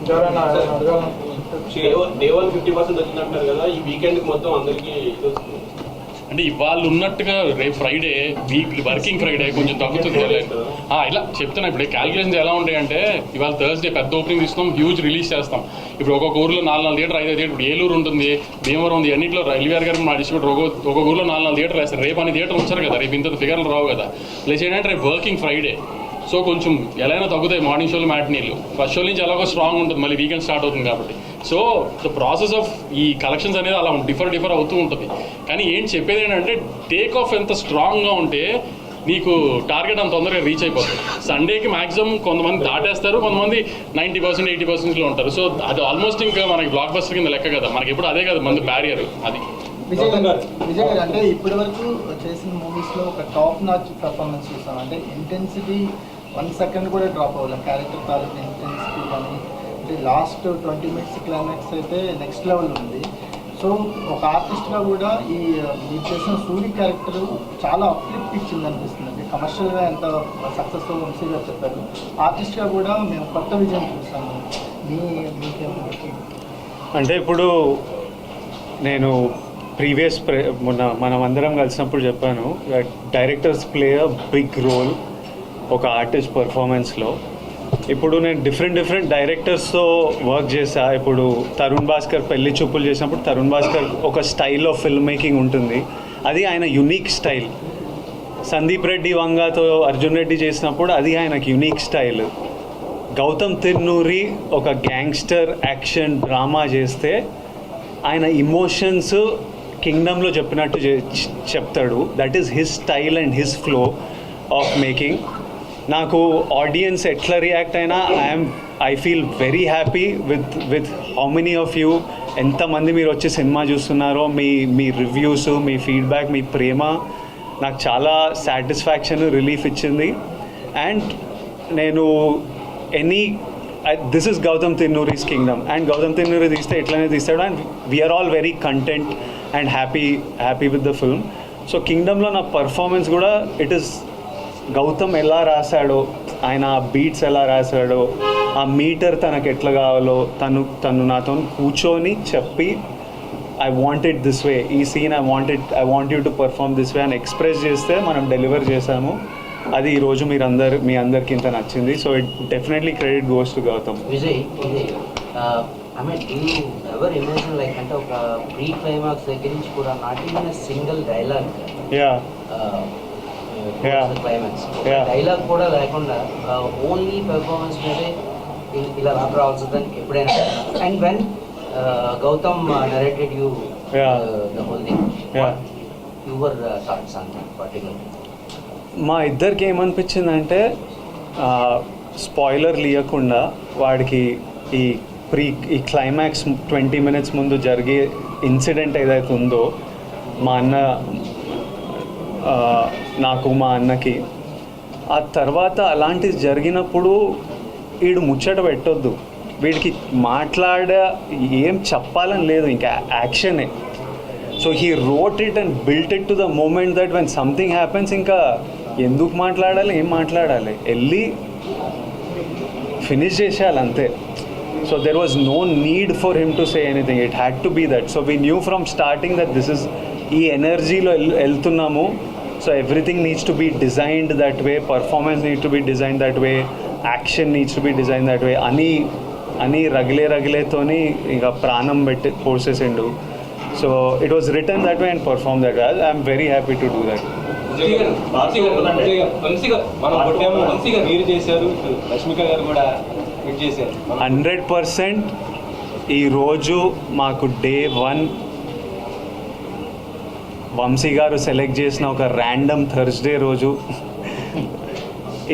Day 1 50% వచ్చిందంటారు కదా, ఈ వీకెండ్కి మొత్తం అందరికీ అంటే ఇవాళ ఉన్నట్టుగా రేపు ఫ్రైడే వర్కింగ్ ఫ్రైడే కొంచెం తగ్గుతుంది ఇలా చెప్తున్నా. ఇప్పుడు క్యాలిక్యులేషన్స్ ఎలా ఉంటాయంటే ఇవాళ థర్స్డే పెద్ద ఓపెనింగ్ తీసుకున్నాం, హ్యూజ్ రిలీజ్ చేస్తాం. ఇప్పుడు ఒక్కొక్క ఊర్లో 4 థియేటర్ 5 థియేటర్, ఇప్పుడు ఏలూరు ఉంటుంది, భీమవరం ఉంది, అన్నింటిలో రైల్వే గారు మా డిస్ట్రిబ్యూటర్ ఒక్కొక్క ఊర్లో 4 థియేటర్లు వేస్తారు. రేపు అన్ని థియేటర్లు వచ్చారు కదా, రేపు ఇంత ఫిగర్లు రావు కదా. ప్లస్ ఏంటంటే రేపు వర్కింగ్ ఫ్రైడే, సో కొంచెం ఎలా అయినా తగ్గుతాయి మార్నింగ్ షోలు మ్యాట్నీలు. ఫస్ట్ షో నుంచి ఎలాగో స్ట్రాంగ్ ఉంటుంది, మళ్ళీ వీకెండ్ స్టార్ట్ అవుతుంది కాబట్టి. సో ద ప్రాసెస్ ఆఫ్ ఈ కలెక్షన్స్ అనేది అలా డిఫర్ అవుతూ ఉంటుంది. కానీ ఏంటి చెప్పేది ఏంటంటే టేక్ ఆఫ్ ఎంత స్ట్రాంగ్గా ఉంటే నీకు టార్గెట్ అంత తొందరగా రీచ్ అయిపోతుంది. సండేకి మ్యాక్సిమం కొంతమంది దాటేస్తారు, కొంతమంది 90% 80%లో ఉంటారు. సో అది ఆల్మోస్ట్ ఇంకా మనకి బ్లాక్ బస్టర్ కింద లెక్క కదా, మనకి ఎప్పుడు అదే కదా మంది బ్యారియర్. అది విజయ్ గారు అంటే ఇప్పటి వరకు చేసిన మూవీస్లో ఒక టాప్ నాచ్ పర్ఫార్మెన్స్ చూసాం. అంటే ఇంటెన్సిటీ 1 సెకండ్ కూడా డ్రాప్ అవ్వలేం, క్యారెక్టర్ తాలూకు ఇంటెన్సిటీ కానీ. అంటే లాస్ట్ 20 మినిట్స్ క్లైమాక్స్ అయితే నెక్స్ట్ లెవెల్ ఉంది. సో ఒక ఆర్టిస్ట్గా కూడా మీరు చేసిన సూరి క్యారెక్టర్ చాలా అప్లిఫ్ట్ ఇచ్చింది అనిపిస్తుంది. కమర్షియల్గా ఎంత సక్సెస్ఫుల్ వంశీగా చెప్పారు, ఆర్టిస్ట్గా కూడా మేము కొత్త విజయం చూస్తాము. మీకేమో అంటే ఇప్పుడు నేను మనం అందరం కలిసినప్పుడు చెప్పాను, directors play a big role ఒక ఆర్టిస్ట్ పర్ఫార్మెన్స్లో. ఇప్పుడు నేను డిఫరెంట్ డైరెక్టర్స్తో వర్క్ చేశా. ఇప్పుడు తరుణ్ భాస్కర్ పెళ్లి చూపులు చేసినప్పుడు తరుణ్ భాస్కర్ ఒక స్టైల్ ఆఫ్ ఫిల్మ్ మేకింగ్ ఉంటుంది, అది ఆయన యునిక్ స్టైల్. సందీప్ రెడ్డి వంగాతో అర్జున్ రెడ్డి చేసినప్పుడు అది ఆయనకు యునిక్ స్టైల్. గౌతమ్ తిన్నూరి ఒక గ్యాంగ్స్టర్ యాక్షన్ డ్రామా చేస్తే ఆయన ఇమోషన్స్ కింగ్డమ్లో చెప్పినట్టు చెప్తాడు. That is his style and his flow of making. నాకు ఆడియన్స్ ఎట్లా రియాక్ట్ అయినా I feel very happy with how many of you, ఎంతమంది మీరు వచ్చి సినిమా చూస్తున్నారో, మీ రివ్యూస్, మీ ఫీడ్బ్యాక్, మీ ప్రేమ నాకు చాలా సాటిస్ఫాక్షన్, రిలీఫ్ ఇచ్చింది. అండ్ నేను this is Gautam Tinnanuri's Kingdom, and Gautam Tinnanuri తీస్తే ఎట్లనే తీస్తాడు. And we are all very content and happy with the film. So కింగ్డమ్లో నా పర్ఫార్మెన్స్ కూడా ఇట్ ఈస్ గౌతమ్ ఎలా రాశాడో, ఆయన ఆ బీట్స్ ఎలా రాశాడో, ఆ మీటర్ తనకు ఎట్లా కావాలో తను నాతో కూర్చొని చెప్పి I want it this way, ఈ scene I want you to perform this way అని ఎక్స్ప్రెస్ చేస్తే మనం డెలివర్ చేసాము. అది ఈరోజు మీ అందరికి ఇంత నచ్చింది. So it definitely credit goes to Gautham. Vijay, I mean, do you ever imagine like అంటే ఒక ప్రీ క్లైమాక్స్ దగ్గర నుంచి కూడా not even a single dialogue, climax dialogue కూడా లేకుండా ఓన్లీ పెర్ఫార్మెన్స్ మీదే ఇలా రావాల్సిందని ఎప్పుడైనా? And when Gautham narrated you the whole thing, your thoughts on that particular? మా ఇద్దరికి ఏమనిపించిందంటే స్పాయిలర్ లేకుండా వాడికి ఈ క్లైమాక్స్ 20 మినిట్స్ ముందు జరిగే ఇన్సిడెంట్ ఏదైతే ఉందో నాకు మా అన్నకి, ఆ తర్వాత అలాంటిది జరిగినప్పుడు వీడు ముచ్చట పెట్టొద్దు, వీడికి ఏం చెప్పాలని లేదు, ఇంకా యాక్షనే. So he wrote it and built it to the moment that when something happens ఇంకా ఎందుకు మాట్లాడాలి, ఏం మాట్లాడాలి, వెళ్ళి ఫినిష్ చేసేయాలి అంతే. So there was no need for him to say anything. It had to be that. So we knew from starting that this is ee energy lo elthunnamu. So everything needs to be designed that way. Performance needs to be designed that way. Action needs to be designed that way. Ani ragile toni inga pranam betti posesendu. So it was written that way and performed that way. I am very happy to do that. Vamsi గారు చేశారు, రష్మిక గారు కూడా 100% ఈరోజు మాకు day 1 Vamsi గారు select చేసిన ఒక random Thursday రోజు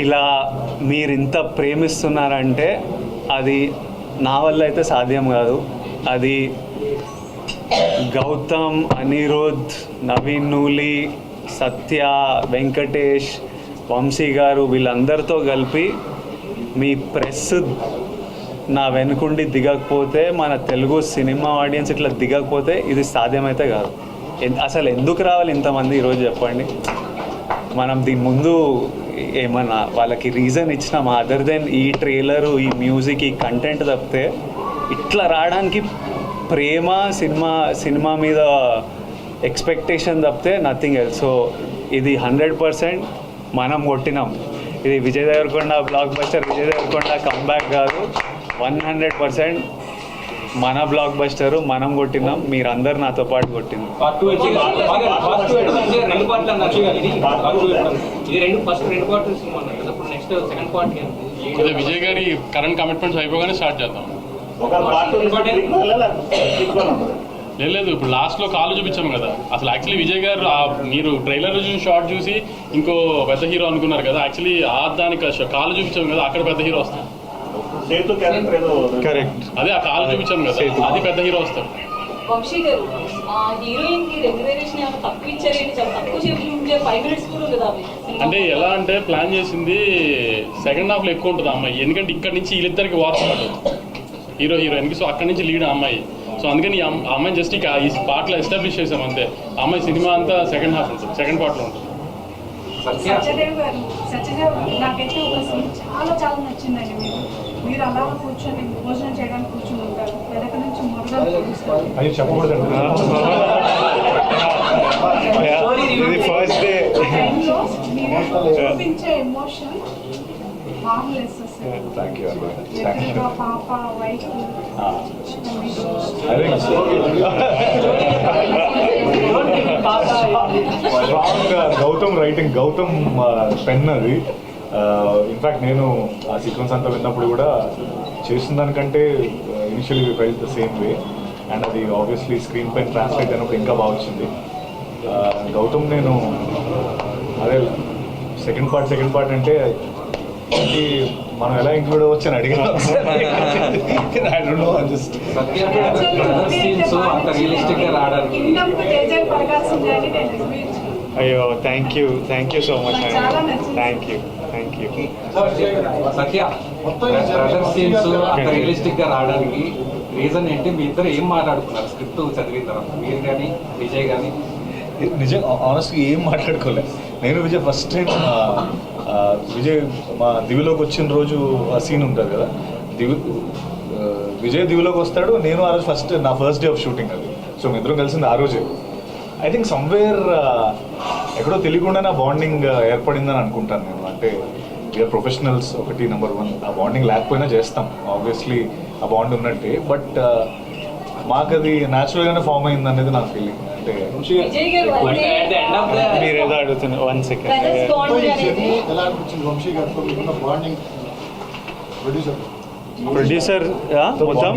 ఇలా మీరు ఇంత ప్రేమిస్తున్నారంటే అది నా వల్ల అయితే సాధ్యం కాదు. అది గౌతమ్, అనిరుద్, నవీన్ నూలి, సత్య, వెంకటేష్, వంశీ గారు వీళ్ళందరితో కలిపి మీ ప్రెస్ నా వెనుకుండి దిగకపోతే, మన తెలుగు సినిమా ఆడియన్స్ ఇట్లా దిగకపోతే ఇది సాధ్యమైతే కాదు. అసలు ఎందుకు రావాలి ఇంతమంది ఈరోజు చెప్పండి. మనం దీని ముందు ఏమన్నా వాళ్ళకి రీజన్ ఇచ్చినామా అదర్ దెన్ ఈ ట్రైలరు, ఈ మ్యూజిక్, ఈ కంటెంట్ తప్పితే ఇట్లా రావడానికి ప్రేమ సినిమా మీద ఎక్స్పెక్టేషన్ తప్పితే నథింగ్ ఎల్స్. సో ఇది 100% మనం కొట్టినాం. ఇది Vijay Devarakonda blockbuster, Vijay Devarakonda comeback కాదు, 100% మన బ్లాక్ బస్టరు, మనం కొట్టినాం, మీరందరు నాతో పాటు కొట్టినాం. అదే విజయ్ గారి కరెంట్ కమిట్మెంట్స్ అయిపోగానే స్టార్ట్ చేద్దాం. లేదు ఇప్పుడు లాస్ట్లో కాళ్ళు చూపించాము కదా. అసలు యాక్చువల్లీ విజయ్ గారు మీరు ట్రైలర్ చూసి షార్ట్ చూసి ఇంకో పెద్ద హీరో అనుకున్నారు కదా. యాక్చువల్లీ దానికి కాళ్ళు చూపించాము కదా, అక్కడ పెద్ద హీరో వస్తాడు. కరెక్ట్, అదే ఆ కాళ్ళు చూపించాము కదా, అది పెద్ద హీరో వస్తాడు. వంశీ గారు హీరోయిన్ కి రెగ్యులరేషన్ ఏమైనా తక్కువ ఇచ్చారేంటి? చాలా తక్కువ చూపించే 5 minutes కూడా కదా. అంటే ఎలా అంటే ప్లాన్ చేసింది సెకండ్ హాఫ్లో ఎక్కువ ఉంటుంది అమ్మాయి, ఎందుకంటే ఇక్కడ నుంచి వీళ్ళిద్దరికి వార్తాడు హీరో హీరోయిన్కి. సో అక్కడ నుంచి లీడ్ అమ్మాయి. సో అందుకని ఆ అమ్మాయిని జస్ట్ ఇక ఈ పార్ట్లో ఎస్టాబ్లిష్ చేసాం అంతే. ఆ అమ్మాయి సినిమా అంతా సెకండ్ హాఫ్ ఉంటుంది, సెకండ్ పార్ట్లో ఉంటుంది. సత్యదేవ్ గారు, నాకైతే ఒక సీన్ చాలా నచ్చిందండి. మీరు అలా కూర్చొని భోజనం చేయడానికి కూర్చొని ఉంటారు, వెనక నుంచి మురగలు అది చెప్పకూడదండి. ఇది ఫస్ట్ డే టైంలో మీరు చూపించే ఎమోషన్ మామూలెస్ థ్యాంక్ యూ అండి. పాప wife Gautham writing, Gautham pen అది. ఇన్ఫ్యాక్ట్ నేను ఆ సీక్వెన్స్ అంతా విన్నప్పుడు కూడా చేసిన దానికంటే initially felt the same way. And అది ఆబ్వియస్లీ స్క్రీన్ పైన ట్రాన్స్లేట్ అయినప్పుడు ఇంకా బాగా వచ్చింది. గౌతమ్ నేను అదే సెకండ్ పార్ట్ అంటే మనం ఎలా ఇంక్లూడ్ అవ్వచ్చు అని అడిగాను. అయ్యో థ్యాంక్ యూ సో మచ్ అండి. Thank you. Satya brother scenes అంత రియలిస్టిక్ గా రావడానికి రీజన్ ఏంటి? మీ ఇద్దరు ఏం మాట్లాడుకున్నారు స్క్రిప్ట్ చదివిన తర్వాత, మీరు కానీ విజయ్ కానీ? నిజం ఆనెస్ట్గా ఏం మాట్లాడుకోలేదు. నేను విజయ్ ఫస్ట్ టైం విజయ్ మా దివిలోకి వచ్చిన రోజు ఆ సీన్ ఉంటుంది కదా, విజయ్ దివిలోకి వస్తాడు, నేను ఆ రోజు నా ఫస్ట్ డే ఆఫ్ షూటింగ్ అది. సో మీ ఇద్దరం కలిసింది ఆ రోజే. ఐ థింక్ సమ్వేర్ ఎక్కడో తెలియకుండానే ఆ బాండింగ్ ఏర్పడిందని అనుకుంటాను నేను. అంటే వీఆర్ ప్రొఫెషనల్స్ ఒకటి, నెంబర్ 1. ఆ బాండింగ్ లేకపోయినా చేస్తాం ఆబ్వియస్లీ, ఆ బాండ్ ఉన్నట్టే. బట్ మాకు అది న్యాచురల్గానే ఫామ్ అయింది అనేది నా ఫీలింగ్. అంటే విజయ్ గారు మీరు ఏదో అడుగుతున్నారు, 1 second. ఎలా అనిపించింది వంశీ గారితో మీకున్న బాండింగ్? ప్రొడ్యూసర్ మొత్తం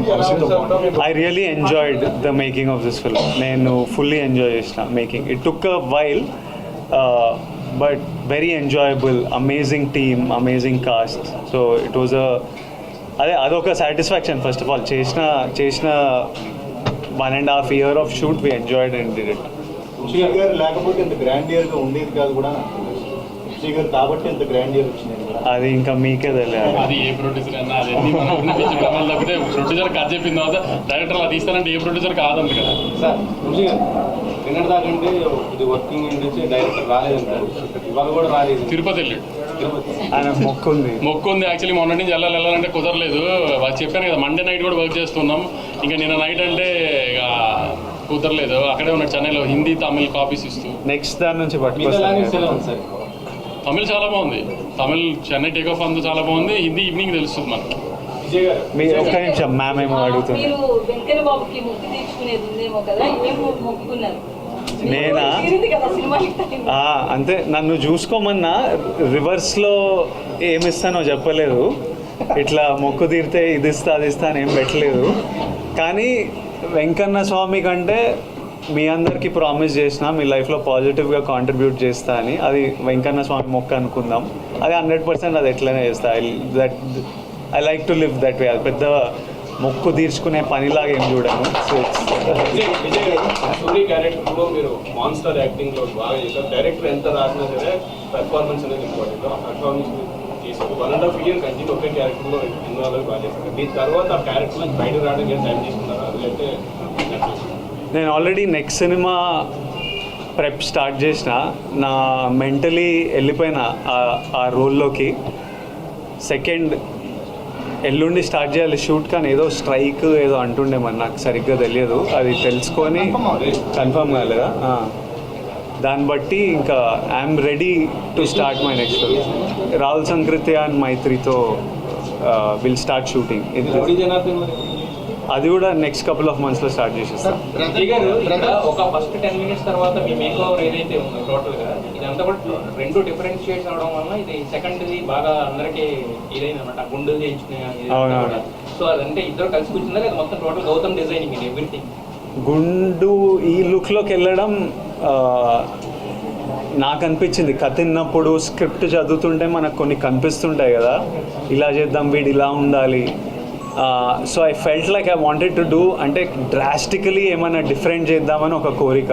I really enjoyed the making of this film. నేను ఫుల్లీ ఎంజాయ్ చేసిన making. It took a while but very enjoyable. Amazing team, amazing cast. So it was అదొక సాటిస్ఫాక్షన్. ఫస్ట్ ఆఫ్ ఆల్ చేసిన 1.5 year of shoot we enjoyed and did it. Vamsi garu లేకపోతే ఇంత గ్రాండియర్గా ఉండేది కాదు కూడా. వంశీ గారు కాబట్టి ఇంత గ్రాండియర్ వచ్చింది. అది ఇంకా మీకే తెలియాలి. అది ఏ ప్రొడ్యూసర్ అన్నా అది తప్పితే ప్రొడ్యూసర్ కథ చెప్పిన తర్వాత డైరెక్టర్ అలా తీస్తానంటే ఏ ప్రొడ్యూసర్ కాదండి కదా. సార్ వంశీ గారు నిన్నటి దాకంటే ఇది వర్కింగ్ నుంచి డైరెక్టర్ రాలేదంటారు, ఇవాళ కూడా రాలేదు. తిరుపతి వెళ్ళాడు. ఆయన మొక్కు ఉంది యాక్చువల్లీ మొన్న నుంచి వెళ్ళాలంటే కుదరలేదు. వాళ్ళు చెప్పాను కదా, మండే నైట్ కూడా వర్క్ చేస్తున్నాం. ఇంకా నిన్న నైట్ అంటే ఇక కుదరలేదు. అక్కడే ఉన్నాడు చెన్నైలో, హిందీ తమిళ్ కాపీస్ ఇస్తూ. నెక్స్ట్ దాని నుంచి పట్టుకొస్తాను. తమిళ్ చాలా బాగుంది. తమిళ్ చెన్నై టేక్ ఆఫ్ అంతా చాలా బాగుంది. హిందీ ఈవినింగ్ తెలుస్తుంది మనకి. ఒక్క నిమిషం, మ్యామ్ ఏమో అడుగుతుంది. మీరు వెంకన్న బాబుకి ముక్కు తీర్చుకునేది ఉందేమో కదా, ఏం మొక్కుకున్నారు? నేనా? అంతే, నన్ను చూసుకోమన్నా రివర్స్లో ఏమిస్తానో చెప్పలేదు. ఇట్లా మొక్కు తీరితే ఇది ఇస్తా అది ఇస్తా అని ఏం పెట్టలేదు. కానీ వెంకన్న స్వామి కంటే మీ అందరికీ ప్రామిస్ చేసిన మీ లైఫ్లో పాజిటివ్గా కాంట్రిబ్యూట్ చేస్తా అని. అది వెంకన్న స్వామి మొక్క అనుకుందాం. అది 100% అది ఎట్లనే చేస్తా. I like to live that way. అది పెద్ద మొక్కు తీర్చుకునే పనిలాగా ఏం చూడను. సూర్య క్యారెక్టర్లో మీరు మాన్స్టర్ యాక్టింగ్లో బాగా చేశారు. డైరెక్టర్ ఎంత రాసినా సరే పెర్ఫార్మెన్స్ అనేది ఇంపార్టెంట్. ఆ పెర్ఫార్మెన్స్ తీసుకుని 1.5 year కంటిన్యూ ఒకే క్యారెక్టర్లో ఇన్వాల్వ్ బాగా చేశారు. దీని తర్వాత ఆ క్యారెక్టర్ నుంచి బయట రావడానికి ఏం టైం తీసుకున్నారు? అదైతే నేను already next cinema prep start చేసిన, నా మెంటలీ వెళ్ళిపోయిన ఆ రోల్లోకి. సెకండ్ ఎల్లుండి స్టార్ట్ చేయాలి షూట్, కానీ ఏదో స్ట్రైక్ ఏదో అంటుండే మరి నాకు సరిగ్గా తెలియదు. అది తెలుసుకొని కన్ఫర్మ్ కాలేదా, దాన్ని బట్టి ఇంకా I'm ready to start my next film. Rahul Sankrityan and మైత్రితో విల్ స్టార్ట్ షూటింగ్. అది కూడా నెక్స్ట్ కపుల్ ఆఫ్ మంత్స్లో స్టార్ట్ చేసేస్తాం. ఒక ఫస్ట్ 10 minutes తర్వాత మీ మేక్ ఓవర్ ఏదైతే ఉందో టోటల్గా ఇదంతా కూడా 2 డిఫరెంట్ షేడ్స్ అవడం వల్ల ఇది సెకండ్ది బాగా అందరికీ ఇదైంది అనమాట. గుండు చేయించిన సో అదంటే ఇద్దరు కలిసి కూర్చుందా లేదా మొత్తం టోటల్ గౌతమ్ డిజైనింగ్ ఇది ఎవ్రీథింగ్? గుండు ఈ లుక్లోకి వెళ్ళడం నాకు అనిపించింది. కథ విన్నప్పుడు స్క్రిప్ట్ చదువుతుంటే మనకు కొన్ని కనిపిస్తుంటాయి కదా, ఇలా చేద్దాం, వీడు ఇలా ఉండాలి. So I felt like I wanted to do, అంటే డ్రాస్టికలీ ఏమైనా డిఫరెంట్ చేద్దామని ఒక కోరిక.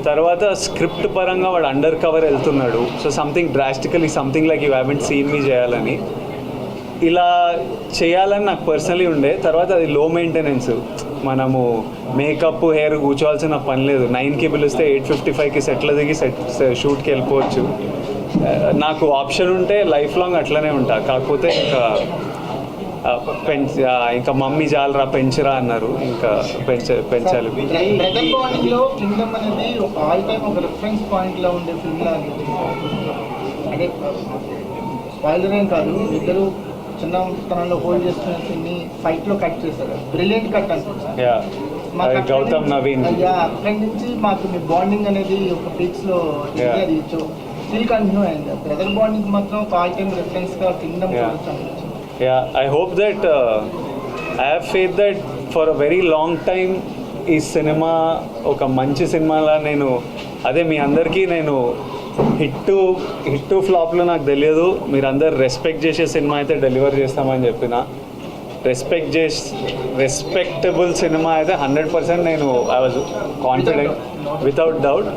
తర్వాత స్క్రిప్ట్ పరంగా వాడు అండర్ కవర్ వెళ్తున్నాడు, so something drastically something like you haven't seen me చేయాలని, ఇలా చేయాలని నాకు పర్సనలీ ఉండే. తర్వాత అది లో మెయింటెనెన్స్, మనము మేకప్ హెయిర్ కూర్చోవాల్సిన పని లేదు. 9కి పిలిస్తే 8:55కి సెట్లో దిగి షూట్కి వెళ్ళిపోవచ్చు. నాకు ఆప్షన్ ఉంటే లైఫ్ లాంగ్ అట్లనే ఉంటా. కాకపోతే ఇంకా మమ్మీ చాలరా పెంచరా అన్నారు, ఇంకా పెంచాలి. బ్రదర్ బాండింగ్లో కింగ్డమ్ అనేది ఒక ఆల్ టైమ్ ఒక రిఫరెన్స్ పాయింట్లో ఉండే ఫిల్మ్ లాగా, అంటే స్పాయిలర్ ఏం కాదు, ఇద్దరు చిన్నతనంలో హోల్డ్ చేసుకున్న ఫిల్మ్ని ఫైట్లో కట్ చేశారు. బ్రిలియంట్ కట్ అనుకుంటా గౌతమ్ నవీన్. అక్కడి నుంచి మాకు మీ బాండింగ్ అనేది ఒక పీక్స్లో అది స్టిల్ కంటిన్యూ అయింది. బ్రదర్ బాండింగ్ మాత్రం ఒక ఆల్ టైమ్ రిఫరెన్స్గా కింగ్డమ్ చూడొచ్చు అనిపించింది. Yeah, I hope that I have faith that for a very long time ఈ సినిమా ఒక మంచి సినిమాలా నేను అదే మీ అందరికీ నేను హిట్ ఫ్లాప్లో నాకు తెలియదు, మీరందరు రెస్పెక్ట్ చేసే సినిమా అయితే డెలివర్ చేస్తామని చెప్పిన. రెస్పెక్టబుల్ సినిమా అయితే 100% నేను I was confident, without doubt.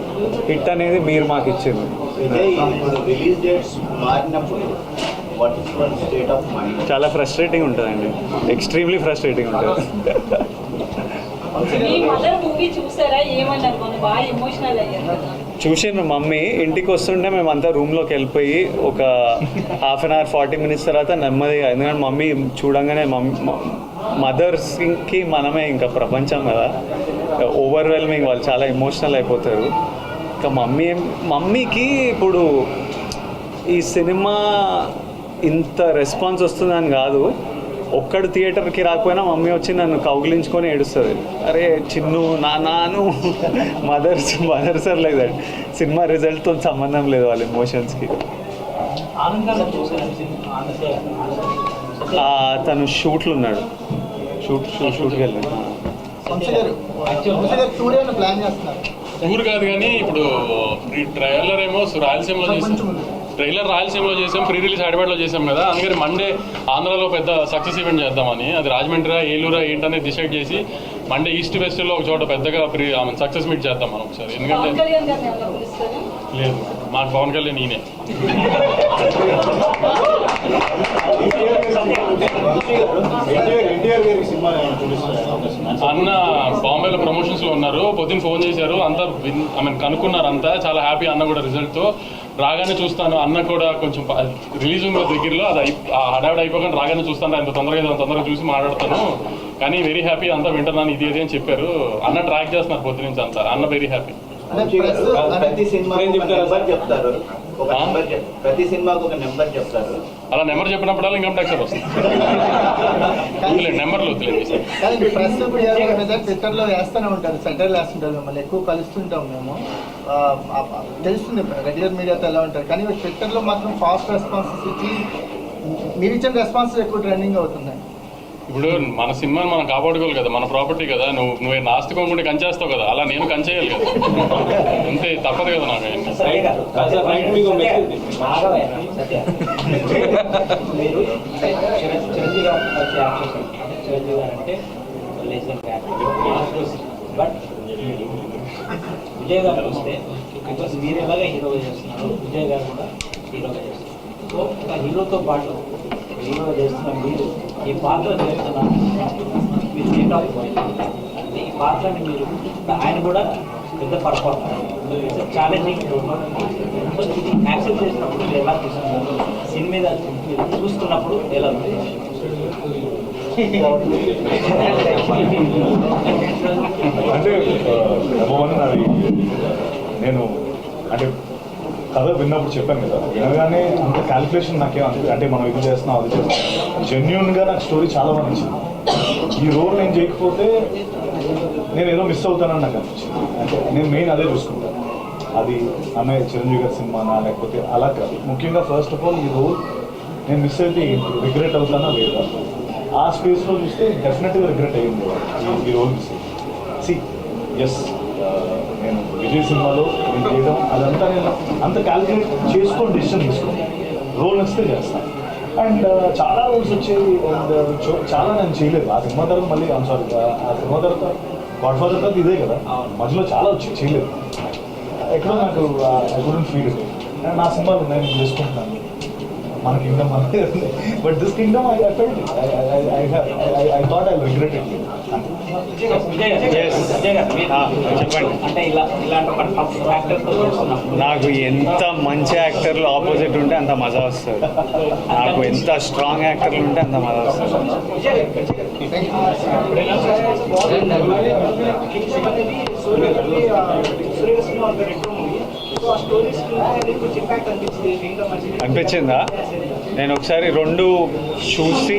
Hit అనేది మీరు మాకు ఇచ్చింది. రిలీజ్ డేట్స్ మారినప్పుడు చాలా ఫ్రస్ట్రేటింగ్ ఉంటుందండి, ఎక్స్ట్రీమ్లీ ఫ్రస్ట్రేటింగ్ ఉంటుంది. చూసిన మమ్మీ ఇంటికి వస్తుంటే మేమంతా రూమ్లోకి వెళ్ళిపోయి ఒక 1/2 hour 40 minutes తర్వాత నెమ్మదిగా, ఎందుకంటే మమ్మీ చూడంగానే మదర్స్కి మనమే ఇంకా ప్రపంచం కదా, ఓవర్వెల్మింగ్, వాళ్ళు చాలా ఎమోషనల్ అయిపోతారు. ఇంకా మమ్మీకి ఇప్పుడు ఈ సినిమా ఇంత రెస్పాన్స్ వస్తుందని కాదు, ఒక్కడు థియేటర్కి రాకపోయినా మమ్మీ వచ్చి నన్ను కౌగిలించుకొని ఏడుస్తుంది. అరే చిన్ను నాను mothers are like that. Cinema రిజల్ట్తో సంబంధం లేదు వాళ్ళ ఎమోషన్స్కి. తను షూట్లు ఉన్నాడు, షూట్కి వెళ్ళాడు. టూర్ కాదు కానీ ఇప్పుడు ఈ ట్రైలర్ ఏమో రాయలసీమలో చేసాం, రాయలసీమలో చేసాం, ప్రీ రిలీజ్ హైదరాబాద్లో చేసాం కదా, అందుకని మండే ఆంధ్రాలో పెద్ద సక్సెస్ ఈవెంట్ చేద్దామని, అది రాజమండ్రి ఏలూరా ఏంటనేది డిసైడ్ చేసి మండే ఈస్ట్ వెస్ట్లో ఒక చోట పెద్దగా సక్సెస్ మీట్ చేద్దాం మనం ఒకసారి. ఎందుకంటే లేదు, మాకు పవన్ కళ్యాణ్ నేనే. అన్న బాంబేలో ప్రమోషన్స్లో ఉన్నారు, పొద్దున్న ఫోన్ చేశారు, అంతా కనుక్కున్నారు, అంతా చాలా హ్యాపీ. అన్న కూడా రిజల్ట్తో రాగానే చూస్తాను, అన్న కూడా కొంచెం రిలీజ్ ఉన్న దగ్గరలో అది హడావిడి అయిపోకుండా రాగానే చూస్తాను, అంత తొందరగా చూసి మాట్లాడతాను, కానీ వెరీ హ్యాపీ, అంతా వింటున్నాను, ఇది అని చెప్పారు. అన్న ట్రాక్ చేస్తున్నారు పొద్దు నుంచి అంతా, అన్న వెరీ హ్యాపీ. ప్రతి చెప్తారు, ప్రతి సినిమాకు ఒక నెంబర్ చెప్తారు, అలా నెంబర్ చెప్పినప్పుడల్లా ఇన్కమ్ ట్యాక్స్ వస్తుంది. నెంబర్లు వద్దులేదు. ట్విట్టర్లో వేస్తూనే ఉంటారు, సెంటర్లో వేస్తుంటారు, మిమ్మల్ని ఎక్కువ కలుస్తుంటాం మేము, తెలుస్తుంది రెగ్యులర్ మీడియాతో ఎలా ఉంటారు, కానీ ట్విట్టర్లో మాత్రం ఫాస్ట్ రెస్పాన్సెస్ ఇచ్చి మీరు ఇచ్చిన రెస్పాన్సెస్ ఎక్కువ ట్రెండింగ్ అవుతున్నాయి. ఇప్పుడు మన సినిమాని మనం కాపాడుకోవాలి కదా, మన ప్రాపర్టీ కదా, నువ్వు నాస్తి కొనుక్కుంటే కంచేస్తావు కదా, అలా నేను కంచేయాలి కదా, అంతే, తప్పదు కదా నాకు. బట్ విజయ్ గారు వస్తే బికాస్ మీరు ఎలాగా హీరోగా చేస్తున్నారు, విజయ్ గారు కూడా హీరోగా చేస్తున్నారు. సో ఒక హీరోతో పాటు హీరోగా చేస్తున్న మీరు ఈ పాత్ర చేస్తున్నారు, మీరు అంటే ఈ పాత్రని మీరు ఆయన కూడా పెద్ద పర్ఫార్మర్, ఛాలెంజింగ్ యాక్సెప్ట్ చేసినప్పుడు మీరు ఎలా తీసుకున్నారు సీన్ మీద చూస్తున్నప్పుడు ఎలా ఉంది అంటే నెంబర్ వన్ అది నేను అంటే కథ విన్నప్పుడు చెప్పాను కదా, వినగానే అంత క్యాల్కులేషన్ నాకేం అంటే మనం ఇది చేస్తున్నాం అది చేస్తున్నాం, జెన్యున్గా నాకు స్టోరీ చాలా బాగా నచ్చింది. ఈ రోల్ నేను చేయకపోతే నేను ఏదో మిస్ అవుతానని నాకు అనిపించింది. అంటే నేను మెయిన్ అదే చూసుకుంటాను, అది అన్నయ్య చిరంజీవి గారి సినిమానా లేకపోతే అలా కాదు. ముఖ్యంగా ఫస్ట్ ఆఫ్ ఆల్ ఈ రోల్ నేను మిస్ అయితే రిగ్రెట్ అవుతానా లేదా, ఆ స్పేస్లో చూస్తే డెఫినెట్గా రిగ్రెట్ అయ్యింది ఈ రోల్ మిస్ అయ్యింది. ఎస్ నేను విజయ్ సినిమాలో నేను చేయడం అదంతా నేను అంత క్యాల్కులేట్ చేసుకొని డిసిషన్ తీసుకోండి, రోల్ నచ్చితే చేస్తాను. అండ్ చాలా రోల్స్ వచ్చేవి అండ్ చాలా నేను చేయలేదు ఆ సినిమా తర్వాత. మళ్ళీ సారీ ఆ సినిమా తర్వాత గాడ్ ఫాదర్ తర్వాత ఇదే కదా, మధ్యలో చాలా వచ్చి చేయలేదు. ఎక్కడో నాకు I couldn't feel it. And నా సినిమాలు నేను చేసుకుంటున్నాను, మన కింగ్డమ్ అంతే. But this Kingdom I felt it, I thought I regret it. చెప్పండి. అంటే ఇలాంటి ఒక టఫ్ యాక్టర్తో చూస్తున్నప్పుడు నాకు ఎంత మంచి యాక్టర్లు ఆపోజిట్ ఉంటే అంత మజా వస్తుంది, నాకు ఎంత స్ట్రాంగ్ యాక్టర్లు ఉంటే అంత మజా వస్తుంది. అనిపించిందా? నేను ఒకసారి రెండు చూసి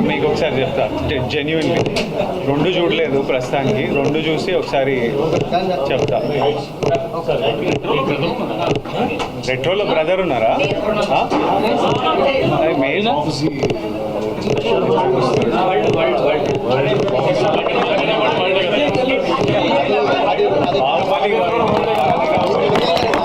మీకు ఒకసారి చెప్తా, జెన్యున్లీ రెండు చూడలేదు ప్రస్తుతానికి, రెండు చూసి ఒకసారి చెప్తా. రెట్రోలో బ్రదర్ ఉన్నారా? మెయిన్ బాహుబలి